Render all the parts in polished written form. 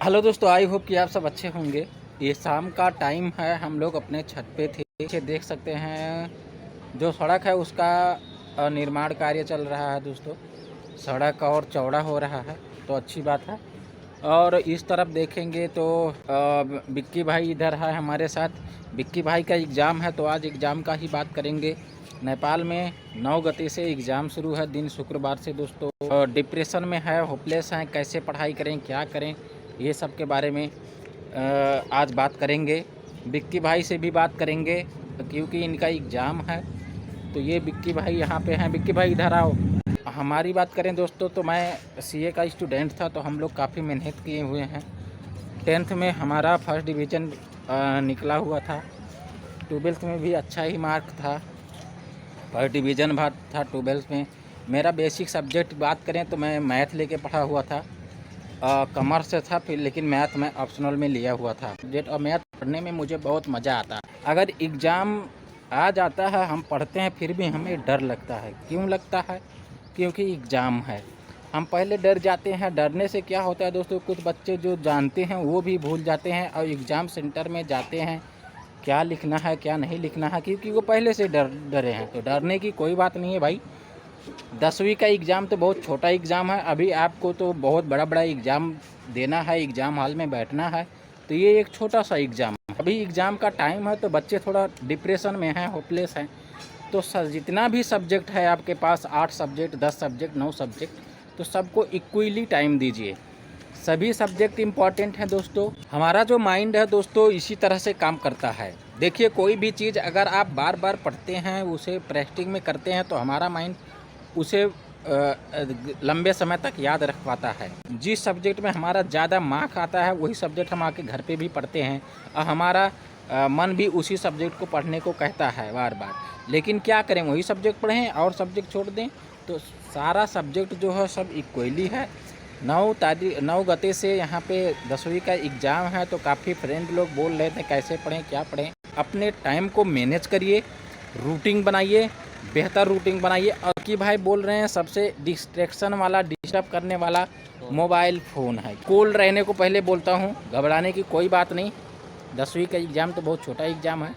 Hello दोस्तों, I hope कि आप सब अच्छे होंगे। ये शाम का टाइम है, हम लोग अपने छत पे थे। पीछे देख सकते हैं जो सड़क है उसका निर्माण कार्य चल रहा है दोस्तों। सड़क और चौड़ा हो रहा है तो अच्छी बात है। और इस तरफ देखेंगे तो बिक्की भाई इधर है हमारे साथ। बिक्की भाई का एग्ज़ाम है तो आज एग्ज़ाम का ही बात करेंगे। नेपाल में 9 गते से एग्ज़ाम शुरू है, दिन शुक्रवार से दोस्तों। डिप्रेशन में है, होपलेस हैं, कैसे पढ़ाई करें, क्या करें, ये सब के बारे में आज बात करेंगे। बिक्की भाई से भी बात करेंगे क्योंकि इनका एग्ज़ाम है। तो ये बिक्की भाई यहाँ पे हैं। बिक्की भाई इधर आओ। हमारी बात करें दोस्तों तो मैं सीए का स्टूडेंट था, तो हम लोग काफ़ी मेहनत किए हुए हैं। 10th में हमारा फर्स्ट डिवीज़न निकला हुआ था। 12th में भी अच्छा ही मार्क था, फर्स्ट डिवीज़न बात था 12th में। मेरा बेसिक सब्जेक्ट बात करें तो मैं मैथ लेके पढ़ा हुआ था। कॉमर्स से था फिर, लेकिन मैथ में ऑप्शनल में लिया हुआ था सब्जेक्ट। और मैथ पढ़ने में मुझे बहुत मज़ा आता है। अगर एग्ज़ाम आ जाता है, हम पढ़ते हैं फिर भी हमें डर लगता है। क्यों लगता है? क्योंकि एग्ज़ाम है। हम पहले डर जाते हैं। डरने से क्या होता है दोस्तों, कुछ बच्चे जो जानते हैं वो भी भूल जाते हैं और एग्ज़ाम सेंटर में जाते हैं क्या लिखना है क्या नहीं लिखना है, क्योंकि वो पहले से डरे हैं। तो डरने की कोई बात नहीं है भाई। 10वीं का एग्ज़ाम तो बहुत छोटा एग्ज़ाम है। अभी आपको तो बहुत बड़ा बड़ा एग्ज़ाम देना है, एग्ज़ाम हॉल में बैठना है। तो ये एक छोटा सा एग्ज़ाम है। अभी एग्ज़ाम का टाइम है तो बच्चे थोड़ा डिप्रेशन में हैं, होपलेस हैं। तो जितना भी सब्जेक्ट है आपके पास, 8 सब्जेक्ट, 10 सब्जेक्ट, 9 सब्जेक्ट, तो सबको इक्वली टाइम दीजिए। सभी सब्जेक्ट इम्पॉर्टेंट हैं दोस्तों। हमारा जो माइंड है दोस्तों इसी तरह से काम करता है। देखिए, कोई भी चीज़ अगर आप बार बार पढ़ते हैं, उसे प्रैक्टिस में करते हैं, तो हमारा माइंड उसे लंबे समय तक याद रख पाता है। जिस सब्जेक्ट में हमारा ज़्यादा मार्क आता है वही सब्जेक्ट हम आके घर पे भी पढ़ते हैं और हमारा मन भी उसी सब्जेक्ट को पढ़ने को कहता है बार बार। लेकिन क्या करें, वही सब्जेक्ट पढ़ें और सब्जेक्ट छोड़ दें? तो सारा सब्जेक्ट जो है सब इक्वली है। 9 गते से यहाँ पे 10वीं का एग्ज़ाम है, तो काफ़ी फ्रेंड लोग बोल रहे थे कैसे पढ़ें क्या पढ़ें। अपने टाइम को मैनेज करिए, रूटीन बनाइए, बेहतर रूटीन बनाइए। और कि भाई बोल रहे हैं सबसे डिस्ट्रैक्शन वाला, डिस्टर्ब करने वाला मोबाइल फ़ोन है। कूल रहने को पहले बोलता हूँ, घबराने की कोई बात नहीं। 10वीं का एग्ज़ाम तो बहुत छोटा एग्ज़ाम है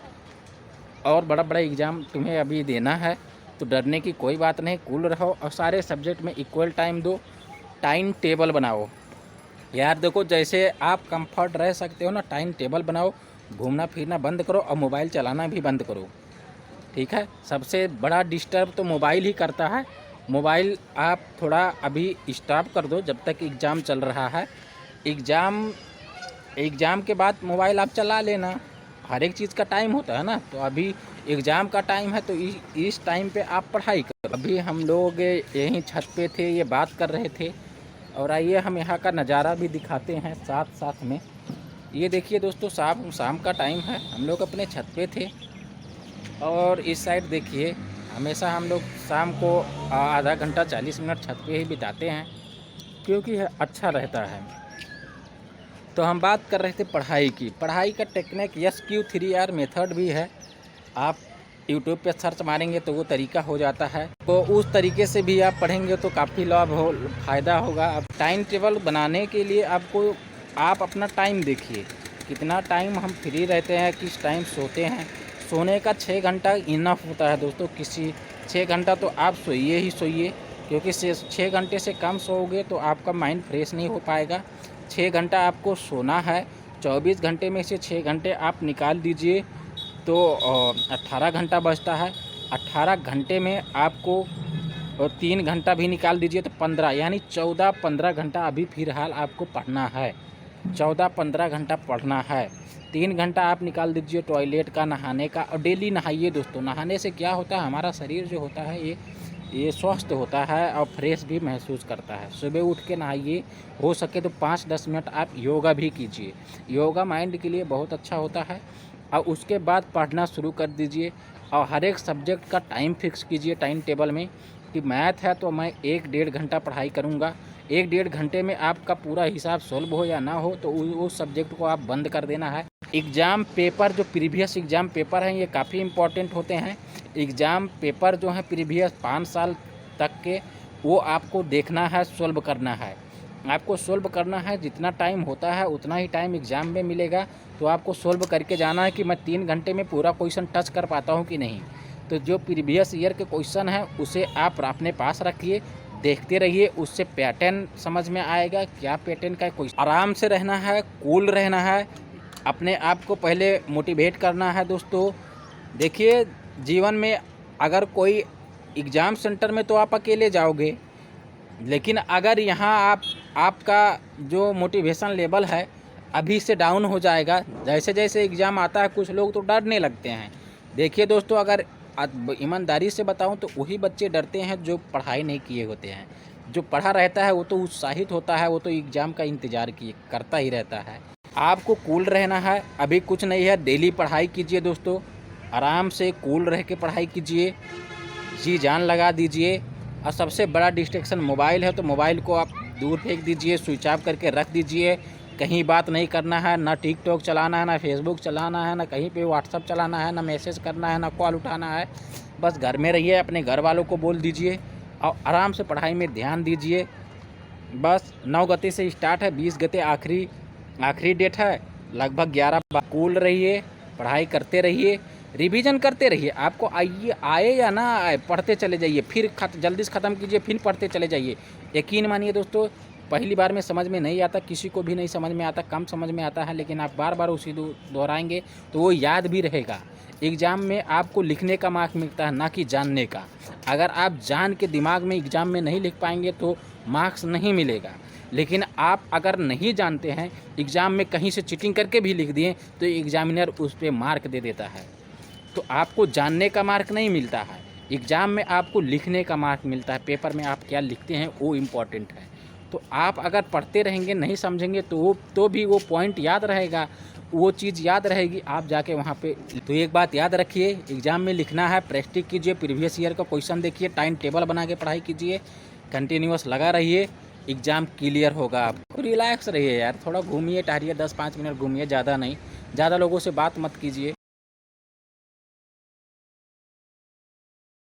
और बड़ा बड़ा एग्ज़ाम तुम्हें अभी देना है, तो डरने की कोई बात नहीं। कूल रहो और सारे सब्जेक्ट में इक्वल टाइम दो। टाइम टेबल बनाओ यार। देखो, जैसे आप कंफर्ट रह सकते हो ना, टाइम टेबल बनाओ। घूमना फिरना बंद करो और मोबाइल चलाना भी बंद करो, ठीक है। सबसे बड़ा डिस्टर्ब तो मोबाइल ही करता है। मोबाइल आप थोड़ा अभी स्टॉप कर दो जब तक एग्ज़ाम चल रहा है। एग्ज़ाम के बाद मोबाइल आप चला लेना। हर एक चीज़ का टाइम होता है ना। तो अभी एग्ज़ाम का टाइम है तो इस टाइम पे आप पढ़ाई करो। अभी हम लोग यहीं छत पे थे, ये बात कर रहे थे। और आइए हम यहाँ का नज़ारा भी दिखाते हैं साथ साथ में। ये देखिए दोस्तों, शाम का टाइम है, हम लोग अपने छत पे थे। और इस साइड देखिए, हमेशा हम लोग शाम को आधा घंटा 40 मिनट छत पे ही बिताते हैं क्योंकि अच्छा रहता है। तो हम बात कर रहे थे पढ़ाई की। पढ़ाई का टेक्निक SQ3R मेथड भी है। आप यूट्यूब पे सर्च मारेंगे तो वो तरीका हो जाता है। तो उस तरीके से भी आप पढ़ेंगे तो काफ़ी फ़ायदा होगा। अब टाइम टेबल बनाने के लिए आप अपना टाइम देखिए, कितना टाइम हम फ्री रहते हैं, किस टाइम सोते हैं। सोने का 6 घंटा इनफ होता है दोस्तों। 6 घंटा तो आप सोइए ही सोइए, क्योंकि 6 घंटे से कम सोओगे तो आपका माइंड फ्रेश नहीं हो पाएगा। 6 घंटा आपको सोना है। 24 घंटे में से 6 घंटे आप निकाल दीजिए तो 18 घंटा बचता है। 18 घंटे में आपको 3 घंटा भी निकाल दीजिए तो 15, यानी 14-15 घंटा अभी फ़िलहाल आपको पढ़ना है। 14-15 घंटा पढ़ना है। 3 घंटा आप निकाल दीजिए टॉयलेट का, नहाने का। और डेली नहाइए दोस्तों। नहाने से क्या होता है, हमारा शरीर जो होता है ये स्वस्थ होता है और फ्रेश भी महसूस करता है। सुबह उठ के नहाइए, हो सके तो 5-10 मिनट आप योगा भी कीजिए। योगा माइंड के लिए बहुत अच्छा होता है। और उसके बाद पढ़ना शुरू कर दीजिए और हर एक सब्जेक्ट का टाइम फिक्स कीजिए टाइम टेबल में कि मैथ है तो मैं 1-1.5 घंटा पढ़ाई करूँगा। 1-1.5 घंटे में आपका पूरा हिसाब सॉल्व हो या ना हो तो उस सब्जेक्ट को आप बंद कर देना है। एग्ज़ाम पेपर, जो प्रीवियस एग्ज़ाम पेपर हैं, ये काफ़ी इम्पोर्टेंट होते हैं। एग्ज़ाम पेपर जो हैं प्रीवियस 5 साल तक के, वो आपको देखना है, सॉल्व करना है। आपको सोल्व करना है। जितना टाइम होता है उतना ही टाइम एग्ज़ाम में मिलेगा, तो आपको सोल्व करके जाना है कि मैं 3 घंटे में पूरा क्वेश्चन टच कर पाता हूँ कि नहीं। तो जो प्रीवियस ईयर के क्वेश्चन हैं उसे आप अपने पास रखिए, देखते रहिए, उससे पैटर्न समझ में आएगा क्या पैटर्न का क्वेश्चन। आराम से रहना है, कूल रहना है, अपने आप को पहले मोटिवेट करना है दोस्तों। देखिए, जीवन में अगर कोई एग्ज़ाम सेंटर में तो आप अकेले जाओगे, लेकिन अगर यहाँ आपका जो मोटिवेशन लेवल है अभी से डाउन हो जाएगा। जैसे जैसे एग्ज़ाम आता है कुछ लोग तो डरने लगते हैं। देखिए दोस्तों, अगर ईमानदारी से बताऊं तो वही बच्चे डरते हैं जो पढ़ाई नहीं किए होते हैं। जो पढ़ा रहता है वो तो उत्साहित होता है, वो तो एग्ज़ाम का इंतज़ार करता ही रहता है। आपको कूल रहना है, अभी कुछ नहीं है, डेली पढ़ाई कीजिए दोस्तों, आराम से कूल रह के पढ़ाई कीजिए, जी जान लगा दीजिए। और सबसे बड़ा डिस्ट्रैक्शन मोबाइल है, तो मोबाइल को आप दूर फेंक दीजिए, स्विच ऑफ करके रख दीजिए। कहीं बात नहीं करना है, ना टिकटॉक चलाना है, ना फेसबुक चलाना है, ना कहीं पे व्हाट्सअप चलाना है, ना मैसेज करना है, ना कॉल उठाना है। बस घर में रहिए, अपने घर वालों को बोल दीजिए और आराम से पढ़ाई में ध्यान दीजिए। बस 9 गते से स्टार्ट है, 20 गते आखिरी डेट है। लगभग 11 कूल रहिए, पढ़ाई करते रहिए, रिवीजन करते रहिए। आपको आए या ना आए, पढ़ते चले जाइए, फिर जल्दी से ख़त्म कीजिए, फिर पढ़ते चले जाइए। यकीन मानिए दोस्तों, पहली बार में समझ में नहीं आता, किसी को भी नहीं समझ में आता, कम समझ में आता है, लेकिन आप बार बार उसी दोहराएंगे तो वो याद भी रहेगा। एग्ज़ाम में आपको लिखने का मार्क मिलता है, ना कि जानने का। अगर आप जान के दिमाग में एग्ज़ाम में नहीं लिख पाएंगे तो मार्क्स नहीं मिलेगा। लेकिन आप अगर नहीं जानते हैं, एग्ज़ाम में कहीं से चीटिंग करके भी लिख दिए तो एग्ज़ामिनर उस पर मार्क दे देता है। तो आपको जानने का मार्क नहीं मिलता है, एग्ज़ाम में आपको लिखने का मार्क मिलता है। पेपर में आप क्या लिखते हैं वो इम्पॉर्टेंट है। तो आप अगर पढ़ते रहेंगे, नहीं समझेंगे तो भी वो पॉइंट याद रहेगा, वो चीज़ याद रहेगी, आप जाके वहाँ पे। तो एक बात याद रखिए, एग्ज़ाम में लिखना है, प्रैक्टिस कीजिए, प्रीवियस ईयर का क्वेश्चन देखिए, टाइम टेबल बना के पढ़ाई कीजिए, कंटिन्यूअस लगा रहिए, एग्ज़ाम क्लियर होगा। आप रिलैक्स रहिए यार, थोड़ा घूमिए टहलिए, 10-5 मिनट घूमिए, ज़्यादा नहीं। ज़्यादा लोगों से बात मत कीजिए,